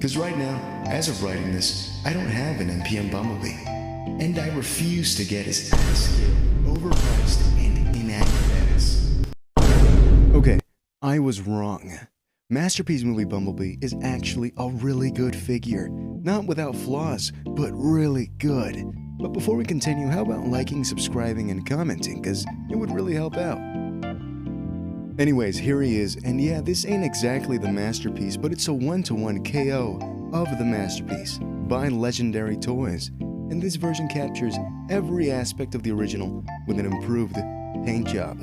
Because right now, as of writing this, I don't have an NPM Bumblebee. And I refuse to get his ass-scale, overpriced, and inaccurate ass. Okay, I was wrong. Masterpiece Movie Bumblebee is actually a really good figure. Not without flaws, but really good. But before we continue, how about liking, subscribing, and commenting, because it would really help out. Anyways, here he is, and yeah, this ain't exactly the masterpiece, but it's a 1-to-1 KO of the masterpiece by Legendary Toys, and this version captures every aspect of the original with an improved paint job.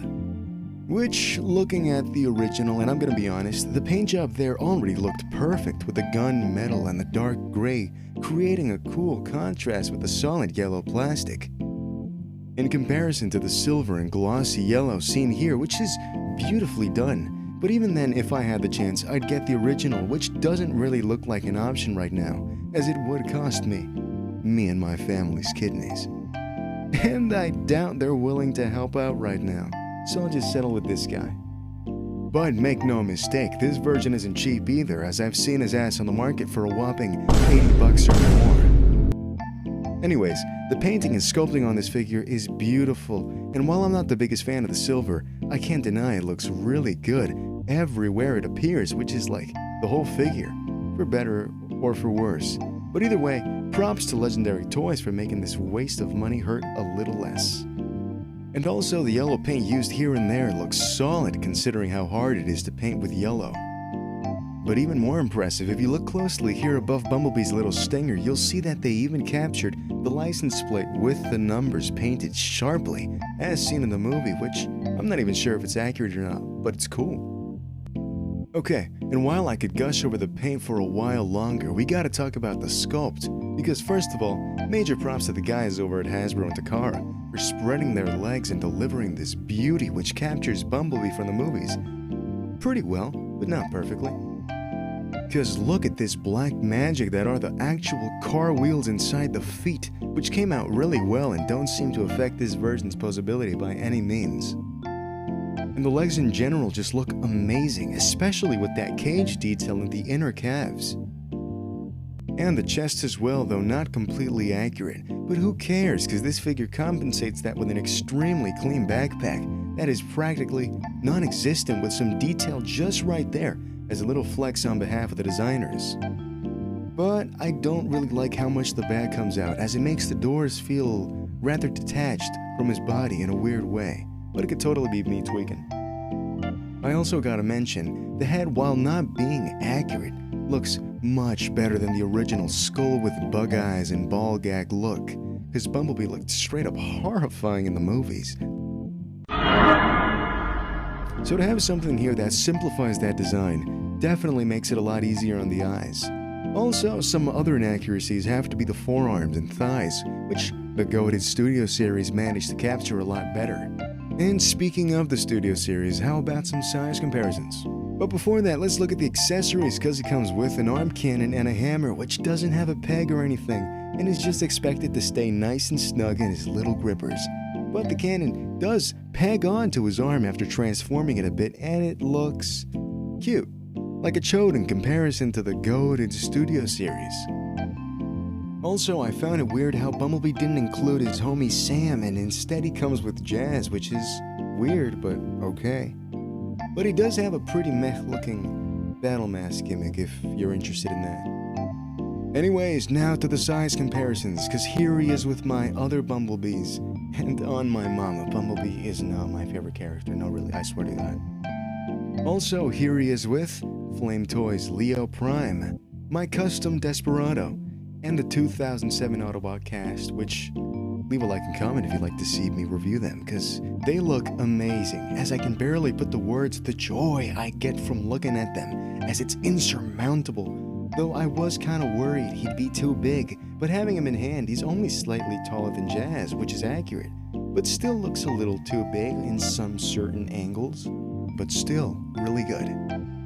Which, looking at the original, and I'm gonna be honest, the paint job there already looked perfect with the gun metal and the dark gray, creating a cool contrast with the solid yellow plastic. In comparison to the silver and glossy yellow seen here, which is beautifully done, but even then, if I had the chance, I'd get the original, which doesn't really look like an option right now, as it would cost me and my family's kidneys. And I doubt they're willing to help out right now, so I'll just settle with this guy. But make no mistake, this version isn't cheap either, as I've seen his ass on the market for a whopping $80 or more. Anyways, the painting and sculpting on this figure is beautiful, and while I'm not the biggest fan of the silver, I can't deny it looks really good everywhere it appears, which is like the whole figure, for better or for worse. But either way, props to Legendary Toys for making this waste of money hurt a little less. And also, the yellow paint used here and there looks solid considering how hard it is to paint with yellow. But even more impressive, if you look closely here above Bumblebee's little stinger, you'll see that they even captured the license plate with the numbers painted sharply, as seen in the movie, which I'm not even sure if it's accurate or not, but it's cool. Okay, and while I could gush over the paint for a while longer, we gotta talk about the sculpt, because first of all, major props to the guys over at Hasbro and Takara for spreading their legs and delivering this beauty which captures Bumblebee from the movies pretty well, but not perfectly. Because look at this black magic that are the actual car wheels inside the feet, which came out really well and don't seem to affect this version's posability by any means. And the legs in general just look amazing, especially with that cage detail in the inner calves. And the chest as well, though not completely accurate, but who cares, because this figure compensates that with an extremely clean backpack that is practically non-existent with some detail just right there as a little flex on behalf of the designers. But I don't really like how much the bag comes out, as it makes the doors feel rather detached from his body in a weird way, but it could totally be me tweaking. I also gotta mention, the head, while not being accurate, looks much better than the original skull with bug eyes and ball gag look, because Bumblebee looked straight up horrifying in the movies. So to have something here that simplifies that design definitely makes it a lot easier on the eyes. Also, some other inaccuracies have to be the forearms and thighs, which the goated Studio Series managed to capture a lot better. And speaking of the Studio Series, how about some size comparisons? But before that, let's look at the accessories, because it comes with an arm cannon and a hammer, which doesn't have a peg or anything, and is just expected to stay nice and snug in his little grippers. But the cannon does peg onto his arm after transforming it a bit, and it looks cute, like a chode in comparison to the goated Studio Series. Also, I found it weird how Bumblebee didn't include his homie Sam, and instead he comes with Jazz, which is weird, but okay. But he does have a pretty meh-looking battle mask gimmick if you're interested in that. Anyways, now to the size comparisons, because here he is with my other Bumblebees, and on my mama, Bumblebee is not my favorite character, no really, I swear to God. Also, here he is with Flame Toys Leo Prime, my custom Desperado, and the 2007 Autobot cast, which leave a like and comment if you'd like to see me review them, because they look amazing, as I can barely put the words the joy I get from looking at them, as it's insurmountable, though I was kind of worried he'd be too big, but having him in hand, he's only slightly taller than Jazz, which is accurate, but still looks a little too big in some certain angles, but still really good.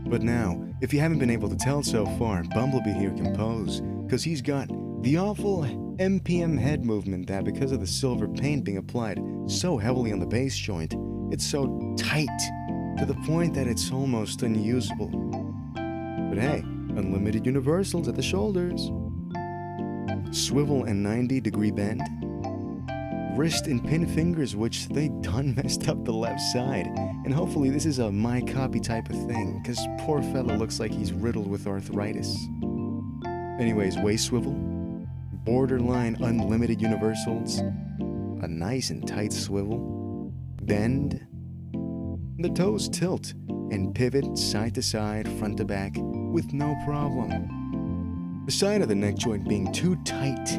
But now, if you haven't been able to tell so far, Bumblebee here can pose, because he's got the awful NPM head movement that, because of the silver paint being applied so heavily on the base joint, it's so tight to the point that it's almost unusable. But hey, unlimited universals at the shoulders, swivel and 90-degree bend, wrist and pin fingers, which they done messed up the left side, and hopefully this is a my copy type of thing, cause poor fella looks like he's riddled with arthritis. Anyways, waist swivel, borderline unlimited universals, a nice and tight swivel, bend, the toes tilt and pivot side to side, front to back with no problem. The side of the neck joint being too tight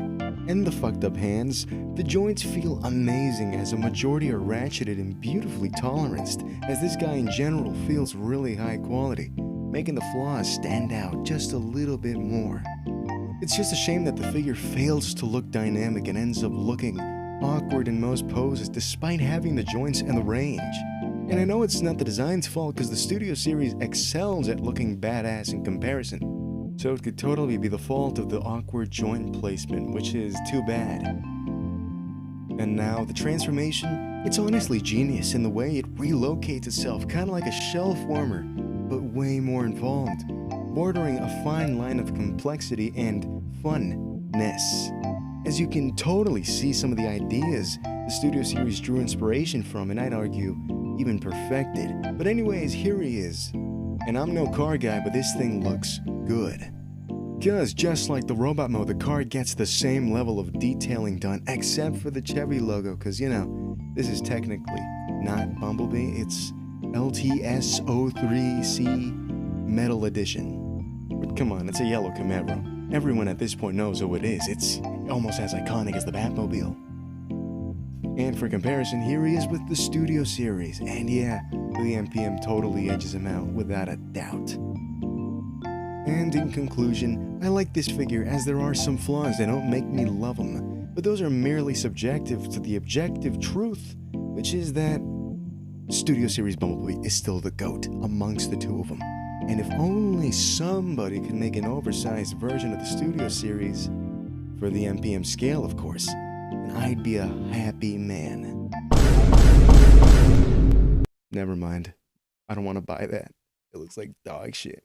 and the fucked up hands, the joints feel amazing as a majority are ratcheted and beautifully toleranced, as this guy in general feels really high quality, making the flaws stand out just a little bit more. It's just a shame that the figure fails to look dynamic and ends up looking awkward in most poses despite having the joints and the range. And I know it's not the design's fault because the Studio Series excels at looking badass in comparison. So it could totally be the fault of the awkward joint placement, which is too bad. And now the transformation, it's honestly genius in the way it relocates itself, kind of like a shelf warmer, but way more involved, bordering a fine line of complexity and funness. As you can totally see some of the ideas the Studio Series drew inspiration from, and I'd argue even perfected. But anyways, here he is. And I'm no car guy, but this thing looks good. Cause just like the robot mode, the car gets the same level of detailing done, except for the Chevy logo, cause you know, this is technically not Bumblebee, it's LTS03C Metal Edition. But come on, it's a yellow Camaro. Everyone at this point knows who it is. It's almost as iconic as the Batmobile. And for comparison, here he is with the Studio Series, and yeah, the MPM totally edges him out without a doubt. And in conclusion, I like this figure as there are some flaws that don't make me love him, but those are merely subjective to the objective truth, which is that Studio Series Bumblebee is still the GOAT amongst the two of them. And if only somebody could make an oversized version of the Studio Series, for the MPM scale of course, I'd be a happy man. Never mind. I don't want to buy that. It looks like dog shit.